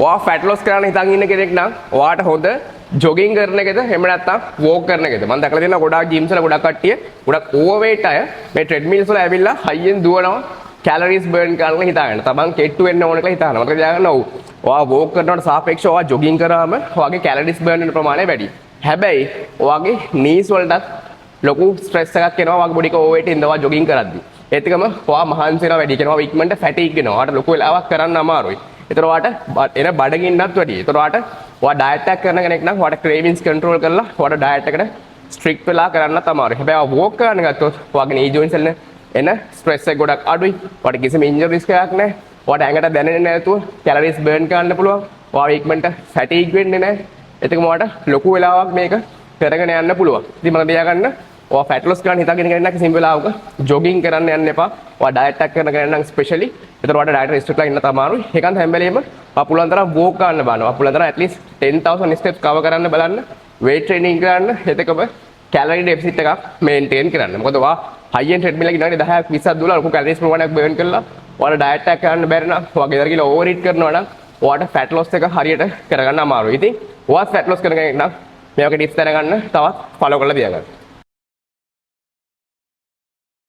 ඔයා fat Los කරන්න හිතන් ඉන්න කෙනෙක් නම් ඔයාට හොඳ ජොගින් කරන එකද එහෙම නැත්නම් වෝක් කරන එකද? මම දැකලා තියෙනවා ගොඩාක් ජිම්ස් වල ගොඩක් කට්ටිය ගොඩක් ඕවර්වේට් අය මේ ට්‍රෙඩ්මිල්ස් වල ඇවිල්ලා හයියෙන් දුවනවා කැලරිස් බර්න් කරන්න හිතාගෙන. තමන් කෙට්ටු වෙන්න ඕන කියලා හිතනවා. මතක තියාගන්න ඔව්. ඔයා වෝක් කරනවට සාපේක්ෂව ඔයා ජොගින් කරාම ඔයාගේ කැලරිස් බර්න් වෙන ප්‍රමාණය වැඩි. හැබැයි ඔයාගේ නීස් වලටත් ලොකු ස්ට්‍රෙස් එකක් එනවා ඔයාගේ බොඩි එක ඕවර්වේට් ඉඳලා ඔයා ජොගින් කරද්දී. ඒත් එකම ඔයා මහන්සි වෙනවා වැඩි. කියනවා ඉක්මනට ෆැටිග් වෙනවා. ඔයාට ලොකු වෙලාවක් කරන්න අමාරුයි. ඒතර ඔයාට එන බඩගින්නත් වැඩි. ඒතර ඔයාට ඔයා ඩයට් එකක් කරන කෙනෙක් නම් ඔයාට ක්‍රේවින්ස් කන්ට්‍රෝල් කරලා ඔයාට ඩයට් එකට ස්ට්‍රික්ට් වෙලා කරන්නත් අමාරුයි. හැබැයි ඔයා වෝක් කරන්න ගත්තොත් ඔයාගේ නී ජොයින්ට්ස් වල එන ස්ට්‍රෙස් එක ගොඩක් අඩුයි. ඔයාට කිසිම ඉන්ජරි රිස්ක් එකක් නැහැ. ඔයාට ඇඟට දැනෙන්නේ නැතුව කැලරිස් බර්න් කරන්න පුළුවන්. ඔයා ඉක්මනට ෆැටිග් වෙන්නේ නැහැ. එතකම ඔයාට ලොකු වෙලාවක් මේක කරගෙන යන්න පුළුවන්. ඉතින් මම තියාගන්න ඔයා ෆැට් ලොස් කරන්න හිතාගෙන ඉන්න කෙනෙක් කිසිම වෙලාවක ජොගින් කරන්න යන්න එපා. ඔයා ඩයට් එකක් කරන කෙනෙක් නම් ස්පෙෂලි ඒතර ඔයාට ඩයට් රිස්ට්‍රික්ට් කරලා ඉන්න තමයි. ඒකත් හැම වෙලේම ඔයා පුළුවන් තරම් වෝක් ගන්න බලන්න. ඔයා පුළුවන් තරම් at least 10000 steps cover කරන්න බලන්න. weight training කරන්න. එතකම calorie deficit එකක් maintain කරන්න. මොකද ඔයා high end treadmill එකේ ඉඳන් 10ක් 20ක් දුවලා ලොකු calories ප්‍රමාණයක් burn කරලා ඔයාලා ඩයට් එකක් කරන්න බැරි නම් ඔයා ගෙදර ගිහලා over eat කරනවා නම් ඔයාට fat loss එක හරියට කරගන්න අමාරුයි. ඉතින් ඔයා fat loss කරන කෙනෙක් නම් මේ වගේ tips දැනගන්න තවත් follow කරලා තියාගන්න.